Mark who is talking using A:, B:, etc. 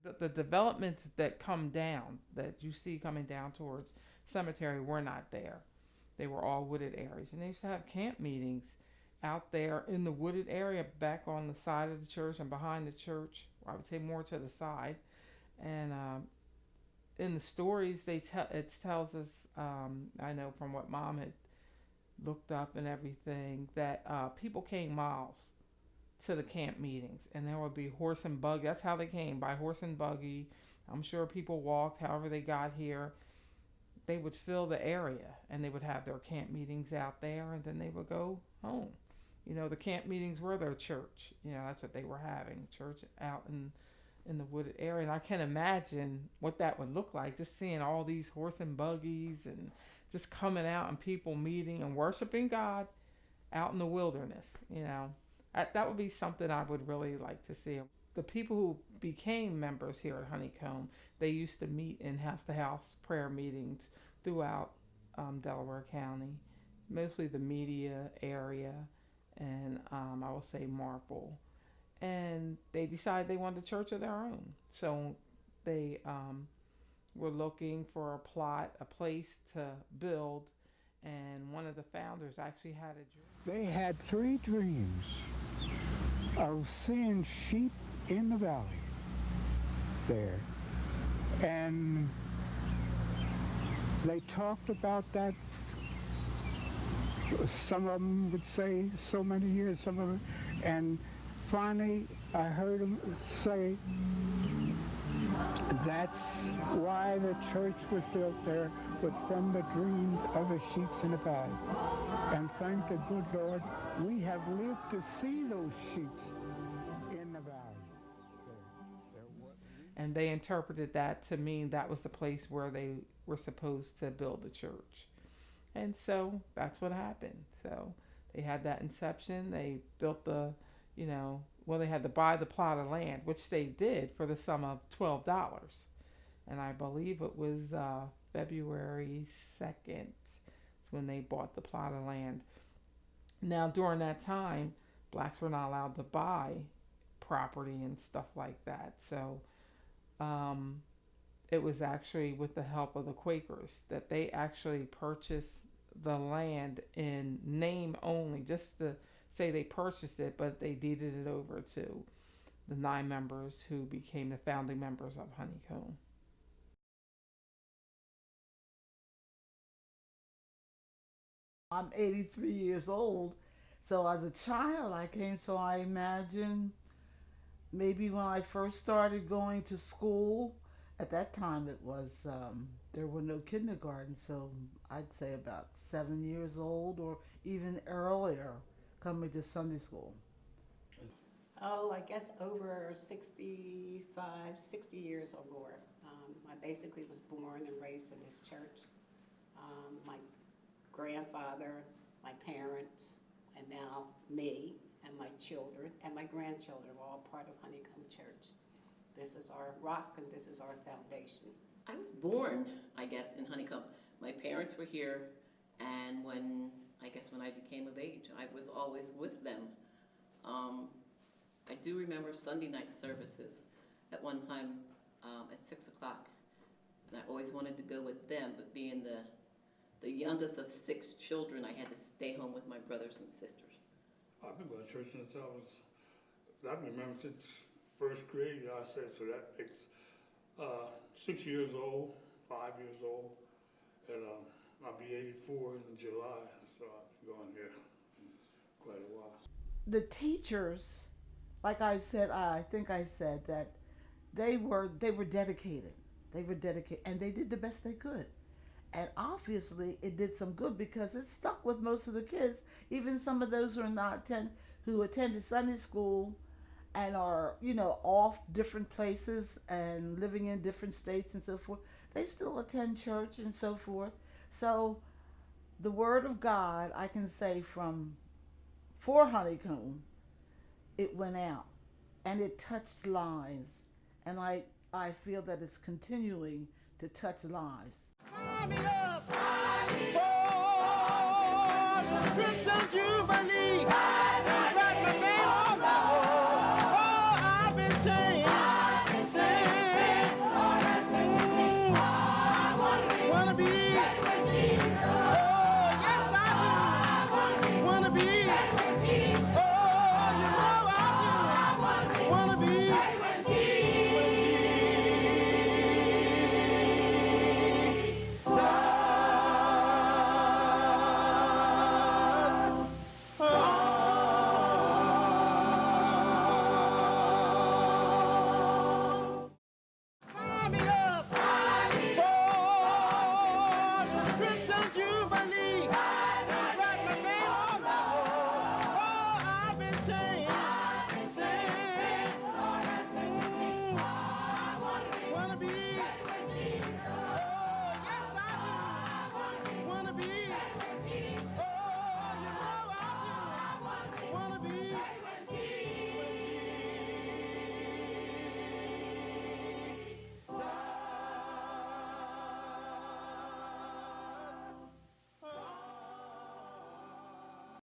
A: But the developments that come down, that you see coming down towards cemetery, were not there. They were all wooded areas, and they used to have camp meetings out there in the wooded area, back on the side of the church and behind the church. I would say more to the side. And in the stories, it tells us. I know from what Mom had looked up and everything that people came miles to the camp meetings, and there would be horse and buggy. That's how they came, by horse and buggy. I'm sure people walked, however they got here. They would fill the area, and they would have their camp meetings out there, and then they would go home. The camp meetings were their church. That's what they were having, church out in the wooded area. And I can imagine what that would look like, just seeing all these horse and buggies and just coming out and people meeting and worshiping God out in the wilderness. That would be something I would really like to see. The people who became members here at Honeycomb, they used to meet in house-to-house prayer meetings throughout Delaware County, mostly the media area, and I will say Marple. And they decided they wanted a church of their own. So they were looking for a plot, a place to build, and one of the founders actually had a dream.
B: They had 3 dreams of seeing sheep in the valley there. And they talked about that. Some of them would say so many years, some of them. And finally, I heard them say that's why the church was built there, was from the dreams of the sheep in the valley. And thank the good Lord, we have lived to see those sheep in the valley.
A: And they interpreted that to mean that was the place where they were supposed to build the church. And so that's what happened. So they had that inception. They built they had to buy the plot of land, which they did for the sum of $12. And I believe it was February 2nd when they bought the plot of land. Now, during that time, blacks were not allowed to buy property and stuff like that. So it was actually with the help of the Quakers that they actually purchased the land in name only, just to say they purchased it, but they deeded it over to the 9 members who became the founding members of Honeycomb.
C: I'm 83 years old, so as a child I came, so I imagine maybe when I first started going to school, at that time it was, there were no kindergarten, so I'd say about 7 years old or even earlier, coming to Sunday school.
D: Oh, I guess over 65, 60 years or more. I basically was born and raised in this church. My grandfather, my parents, and now me and my children and my grandchildren are all part of Honeycomb Church. This is our rock and this is our foundation.
E: I was born, I guess, in Honeycomb. My parents were here, and when I became of age, I was always with them. I do remember Sunday night services at one time at 6 o'clock, and I always wanted to go with them, but being the youngest of 6 children, I had to stay home with my brothers and sisters.
F: I've been going to church since I remember since first grade, I said, so that makes 6 years old, 5 years old, and I'll be 84 in July, so I've been going here quite a while.
C: The teachers, like I said, I think I said that they were dedicated. They were dedicated, and they did the best they could. And obviously, it did some good because it stuck with most of the kids, even some of those who attended Sunday school and are, off different places and living in different states and so forth. They still attend church and so forth. So the word of God, I can say for Honeycomb, it went out and it touched lives. And I feel that it's continuing to touch lives.
G: Climbing up for the Christian Jubilee.